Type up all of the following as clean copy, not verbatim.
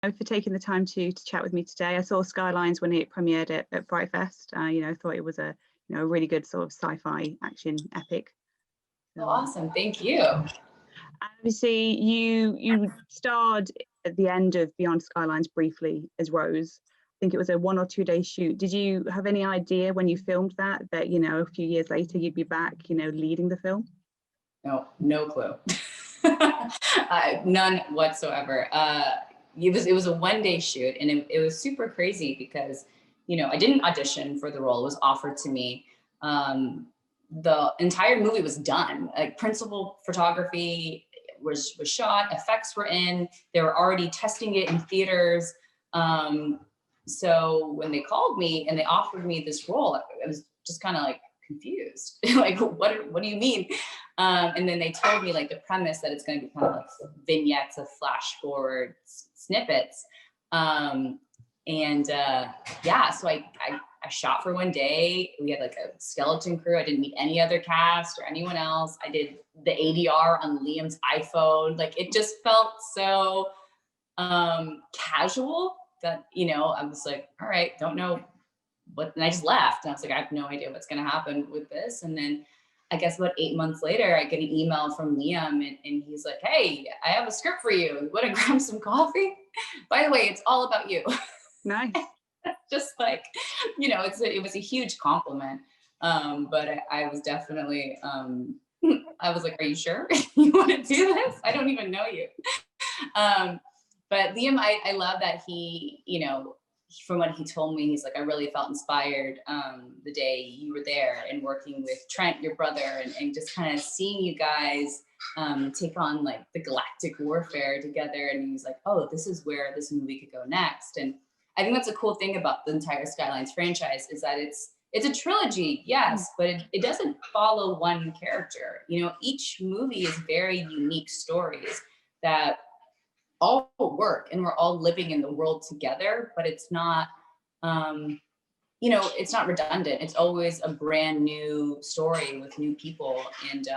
For taking the time to chat with me today. I saw Skylines when it premiered at Brightfest. Thought it was a really good sort of sci-fi action epic. Oh, awesome! Thank you. Obviously, you starred at the end of Beyond Skylines briefly as Rose. I think it was a 1 or 2 day shoot. Did you have any idea when you filmed that a few years later you'd be back, leading the film? No clue. None whatsoever. It was a 1 day shoot, and it was super crazy because, I didn't audition for the role. It was offered to me. The entire movie was done. Like, principal photography was shot, effects were in, they were already testing it in theaters. So when they called me and they offered me this role, I was just kind of like confused. Like, what do you mean? And then they told me like the premise that it's going to be kind of like vignettes of flash forward snippets. So I shot for 1 day. We had like a skeleton crew. I didn't meet any other cast or anyone else. I did the ADR on Liam's iPhone. Like, it just felt so casual that, I was like, all right, don't know what, and I just left. And I was like, I have no idea what's going to happen with this. And then I guess about 8 months later, I get an email from Liam, and he's like, hey, I have a script for you. You want to grab some coffee? By the way, it's all about you. Nice. Just like, it was a huge compliment. But I was definitely, I was like, are you sure you want to do this? I don't even know you. But Liam, I love that he, from what he told me, he's like, I really felt inspired the day you were there and working with Trent, your brother, and just kind of seeing you guys take on like the galactic warfare together. And he's like, oh, this is where this movie could go next. And I think that's a cool thing about the entire Skylines franchise, is that it's a trilogy, yes, but it doesn't follow one character. Each movie is very unique stories that all work, and we're all living in the world together, but it's not, it's not redundant. It's always a brand new story with new people. And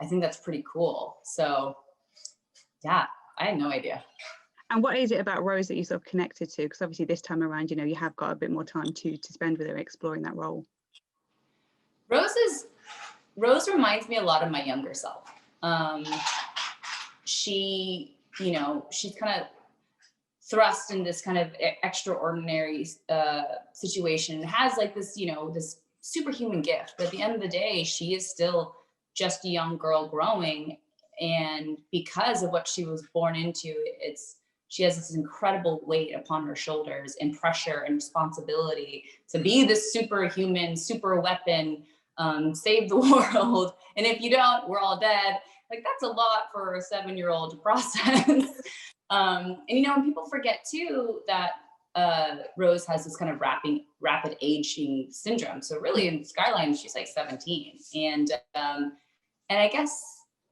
I think that's pretty cool. So yeah, I had no idea. And what is it about Rose that you sort of connected to? Because obviously this time around, you have got a bit more time to spend with her exploring that role. Rose reminds me a lot of my younger self. She's kind of thrust in this kind of extraordinary situation, has like this, this superhuman gift. But at the end of the day, she is still just a young girl growing. And because of what she was born into, she has this incredible weight upon her shoulders, and pressure and responsibility to be this superhuman, super weapon, save the world. And if you don't, we're all dead. Like, that's a lot for a 7-year-old to process. And people forget too that Rose has this kind of rapid aging syndrome. So really in Skylines, she's like 17. And I guess,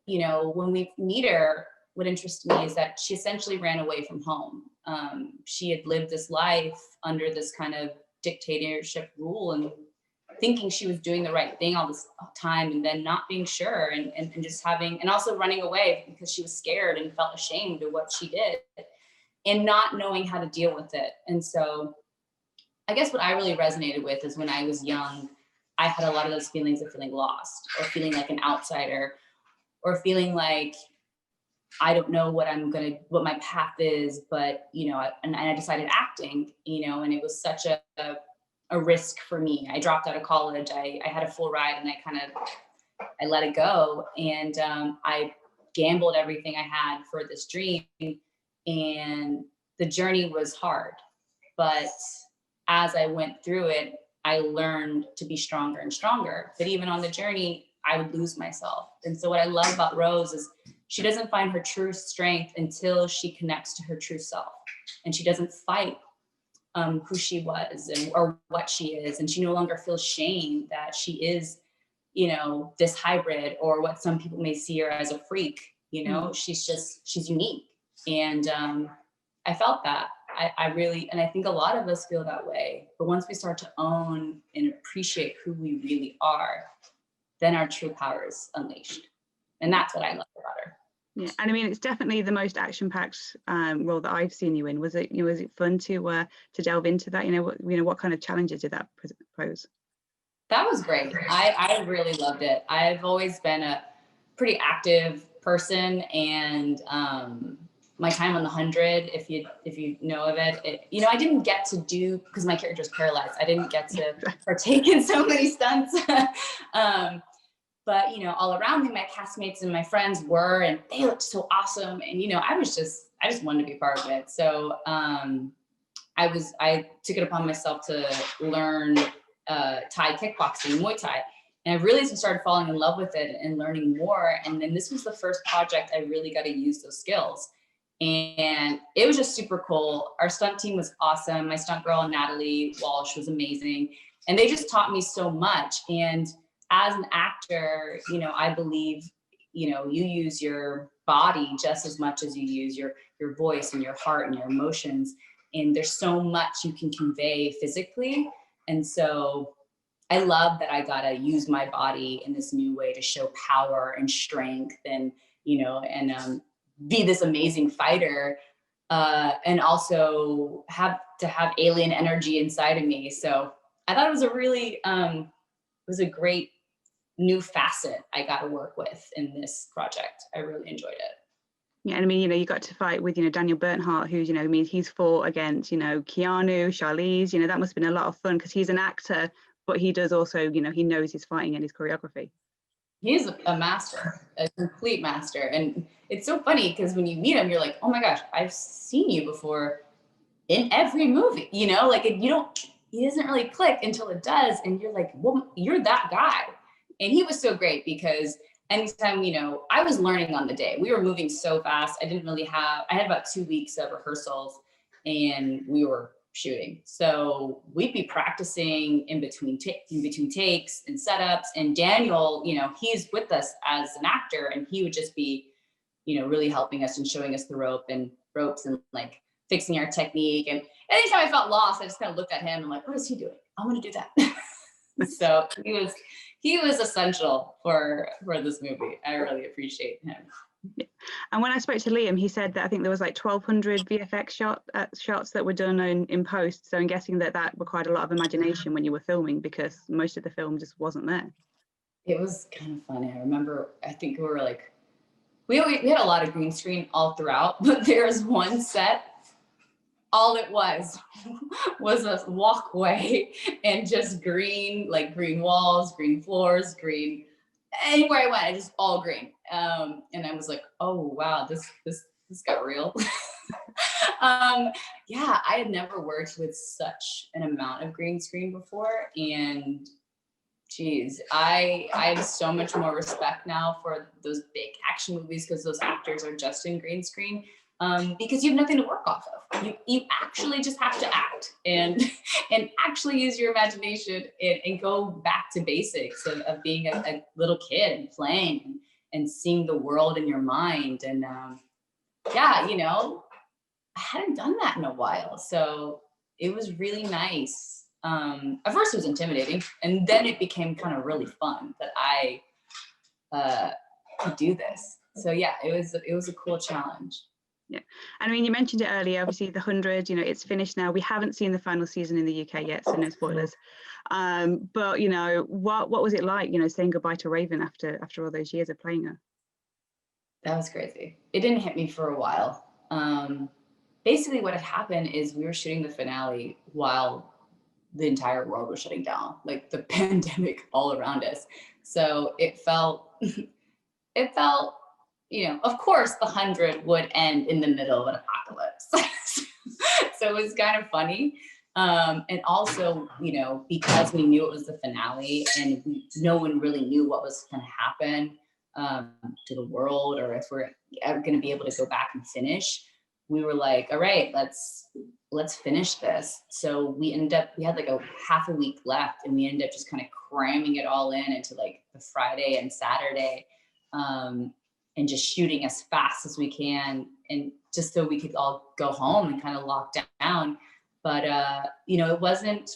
when we meet her, what interests me is that she essentially ran away from home. She had lived this life under this kind of dictatorship rule, and thinking she was doing the right thing all this time, and then not being sure, and just having, and also running away because she was scared and felt ashamed of what she did, and not knowing how to deal with it. And so I guess what I really resonated with is when I was young, I had a lot of those feelings of feeling lost, or feeling like an outsider, or feeling like I don't know what my path is, but, and I decided acting, and it was such a risk for me. I dropped out of college. I had a full ride, and I let it go. And I gambled everything I had for this dream, and the journey was hard. But as I went through it, I learned to be stronger and stronger. But even on the journey, I would lose myself. And so what I love about Rose is she doesn't find her true strength until she connects to her true self. And she doesn't fight who she was or what she is. And she no longer feels shame that she is, this hybrid, or what some people may see her as a freak. She's unique. And I felt that. I really, and I think a lot of us feel that way. But once we start to own and appreciate who we really are, then our true power is unleashed. And that's what I love about her. Yeah, and I mean, it's definitely the most action-packed role that I've seen you in. Was it, was it fun to delve into that? What kind of challenges did that pose? That was great. I really loved it. I've always been a pretty active person, and my time on the 100, if you know of it, I didn't get to do, because my character is paralyzed, I didn't get to partake in so many stunts. But all around me, my castmates and my friends were, and they looked so awesome. And I just wanted to be part of it. So I took it upon myself to learn Thai kickboxing, Muay Thai. And I really started falling in love with it and learning more. And then this was the first project I really got to use those skills. And it was just super cool. Our stunt team was awesome. My stunt girl, Natalie Walsh, was amazing. And they just taught me so much. And as an actor, I believe, you use your body just as much as you use your voice and your heart and your emotions. And there's so much you can convey physically. And so I love that I got to use my body in this new way to show power and strength and, be this amazing fighter, and also have alien energy inside of me. So I thought it was a great new facet I got to work with in this project. I really enjoyed it. Yeah, and I mean, you got to fight with, Daniel Bernhardt, who's, he's fought against, Keanu, Cha-Lee's, that must have been a lot of fun because he's an actor, but he does also, he knows his fighting and his choreography. He is a master, a complete master. And it's so funny because when you meet him, you're like, oh my gosh, I've seen you before in every movie, he doesn't really click until it does. And you're like, well, you're that guy. And he was so great because anytime, I was learning on the day. We were moving so fast. I had about 2 weeks of rehearsals and we were shooting. So we'd be practicing in between takes and setups. And Daniel, he's with us as an actor, and he would just be, really helping us and showing us the ropes and like fixing our technique. And anytime I felt lost, I just kind of looked at him and like, what is he doing? I'm going to do that. So he was essential for this movie. I really appreciate him. Yeah. And when I spoke to Liam, he said that I think there was like 1,200 VFX shots that were done in post. So I'm guessing that required a lot of imagination when you were filming, because most of the film just wasn't there. It was kind of funny. I remember, I think we were like, we had a lot of green screen all throughout, but there's one set, all it was a walkway and just green, like green walls, green floors, green. Anywhere I went, I just all green. And I was like, oh wow, this got real. Yeah, I had never worked with such an amount of green screen before, and geez, I have so much more respect now for those big action movies because those actors are just in green screen. Because you have nothing to work off of. You actually just have to act and actually use your imagination and go back to basics of being a little kid and playing and seeing the world in your mind. And yeah, I hadn't done that in a while. So it was really nice. At first it was intimidating, and then it became kind of really fun that I could do this. So yeah, it was a cool challenge. Yeah, and I mean, you mentioned it earlier, obviously the 100, it's finished now. We haven't seen the final season in the UK yet, so no spoilers. But what was it like, saying goodbye to Raven after all those years of playing her? That was crazy. It didn't hit me for a while. Basically what had happened is we were shooting the finale while the entire world was shutting down, like the pandemic all around us. So it felt of course the 100 would end in the middle of an apocalypse. So it was kind of funny. And also, because we knew it was the finale and no one really knew what was going to happen to the world, or if we're ever going to be able to go back and finish, we were like, all right, let's finish this. So we had like a half a week left, and we ended up just kind of cramming it all in into like the Friday and Saturday. And just shooting as fast as we can, and just so we could all go home and kind of lock down. But it wasn't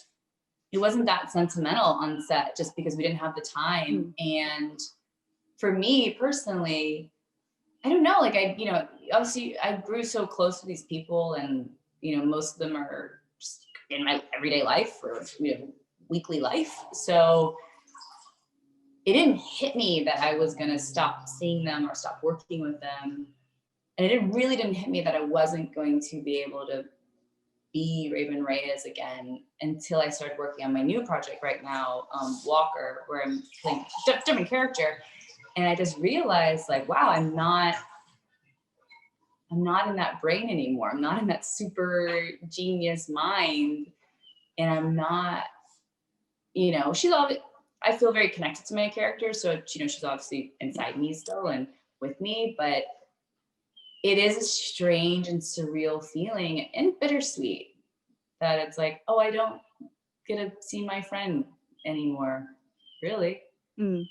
that sentimental on set, just because we didn't have the time. And for me personally, I don't know, like obviously I grew so close to these people, and, most of them are just in my everyday life or, weekly life. So it didn't hit me that I was going to stop seeing them or stop working with them. And it really didn't hit me that I wasn't going to be able to be Raven Reyes again until I started working on my new project right now, Walker, where I'm playing a different character. And I just realized, like, wow, I'm not in that brain anymore. I'm not in that super genius mind. And I'm not, I feel very connected to my character. So, she's obviously inside me still and with me, but it is a strange and surreal feeling and bittersweet that it's like, oh, I don't get to see my friend anymore, really. Mm.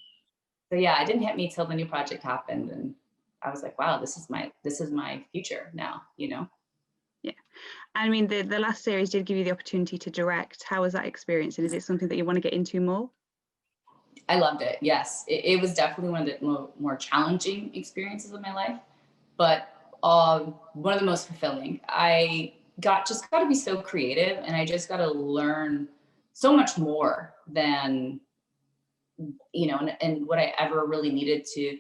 So yeah, it didn't hit me till the new project happened, and I was like, wow, this is my future now, Yeah. I mean, the last series did give you the opportunity to direct. How was that experience? And is it something that you want to get into more? I loved it. Yes, it was definitely one of the more challenging experiences of my life, but one of the most fulfilling. I just got to be so creative, and I just got to learn so much more than, and what I ever really needed to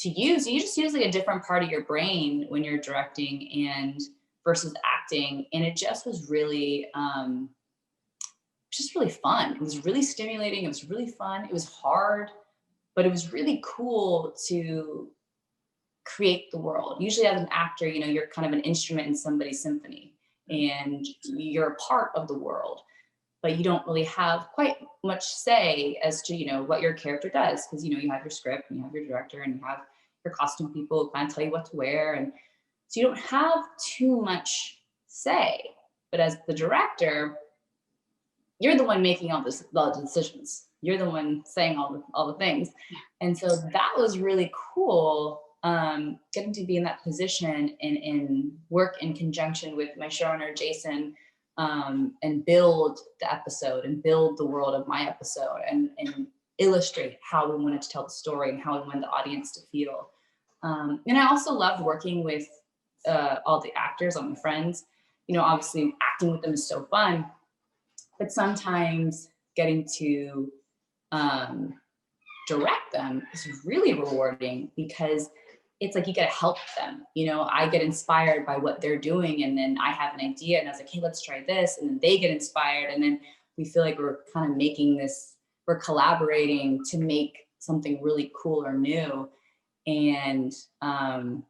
use. You just use like a different part of your brain when you're directing and versus acting, and it just was really just really fun. It was really stimulating. It was really fun. It was hard, but it was really cool to create the world. Usually as an actor, you're kind of an instrument in somebody's symphony and you're a part of the world, but you don't really have quite much say as to, what your character does. Because, you have your script and you have your director and you have your costume people who kind of tell you what to wear. And so you don't have too much say, but as the director, you're the one making all the decisions. You're the one saying all the things. And so that was really cool, getting to be in that position and work in conjunction with my showrunner, Jason, and build the episode and build the world of my episode and illustrate how we wanted to tell the story and how we wanted the audience to feel. And I also loved working with all the actors, all my friends. Obviously acting with them is so fun, but sometimes getting to direct them is really rewarding because it's like you get to help them. I get inspired by what they're doing, and then I have an idea and I was like, hey, let's try this. And then they get inspired, and then we feel like we're kind of we're collaborating to make something really cool or new. And, and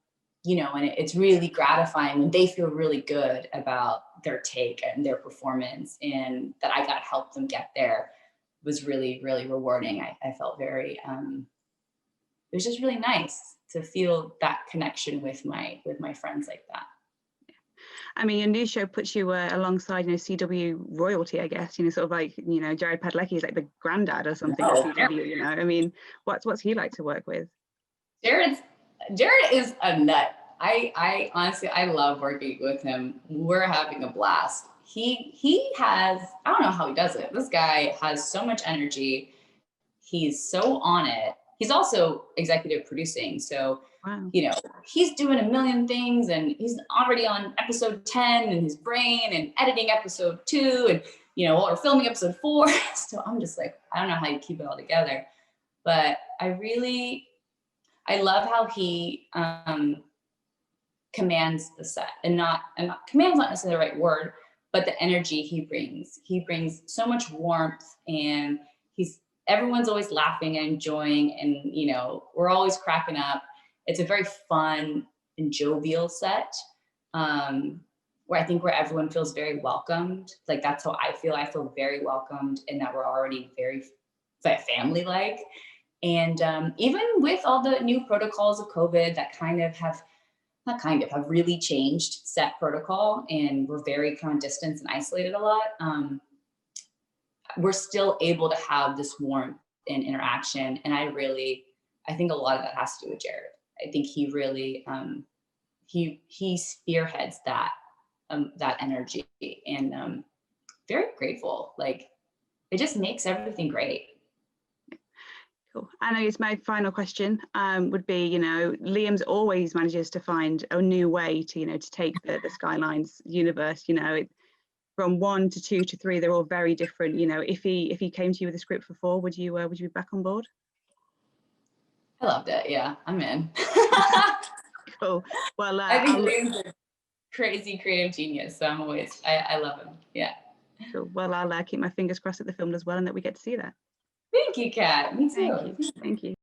it's really gratifying when they feel really good about their take and their performance, and that I got to help them get there. It was really, really rewarding. I felt very, it was just really nice to feel that connection with my friends like that. I mean, your new show puts you alongside, CW royalty, I guess. Sort of like, Jared Padalecki is like the granddad or something of CW. I mean, what's he like to work with? Jared is a nut. I honestly, I love working with him. We're having a blast. He has, I don't know how he does it. This guy has so much energy. He's so on it. He's also executive producing. So, wow. He's doing a million things, and he's already on episode 10 in his brain and editing episode 2 and, or filming episode 4. So I'm just like, I don't know how you keep it all together, but I love how he commands the set, and not command's not necessarily the right word, but the energy he brings. He brings so much warmth, and everyone's always laughing and enjoying, and we're always cracking up. It's a very fun and jovial set, where I think where everyone feels very welcomed. Like that's how I feel. I feel very welcomed, and that we're already very family-like. And even with all the new protocols of COVID that have really changed set protocol, and we're very kind of distanced and isolated a lot, we're still able to have this warmth and interaction. And I think a lot of that has to do with Jared. I think he really, he spearheads that energy, and very grateful. Like, it just makes everything great. Cool. And I guess my final question would be, you know, Liam's always manages to find a new way to, you know, to take the Skylines universe, you know, from 1 to 2 to 3, they're all very different. You know, if he came to you with a script for 4, would you be back on board? I loved it. Yeah, I'm in. Cool. Well, I think Liam's a crazy creative genius, so I love him. Yeah. Cool. Well, I'll keep my fingers crossed that the film does well and that we get to see that. Thank you, Kat. Me too. Thank you. Thank you.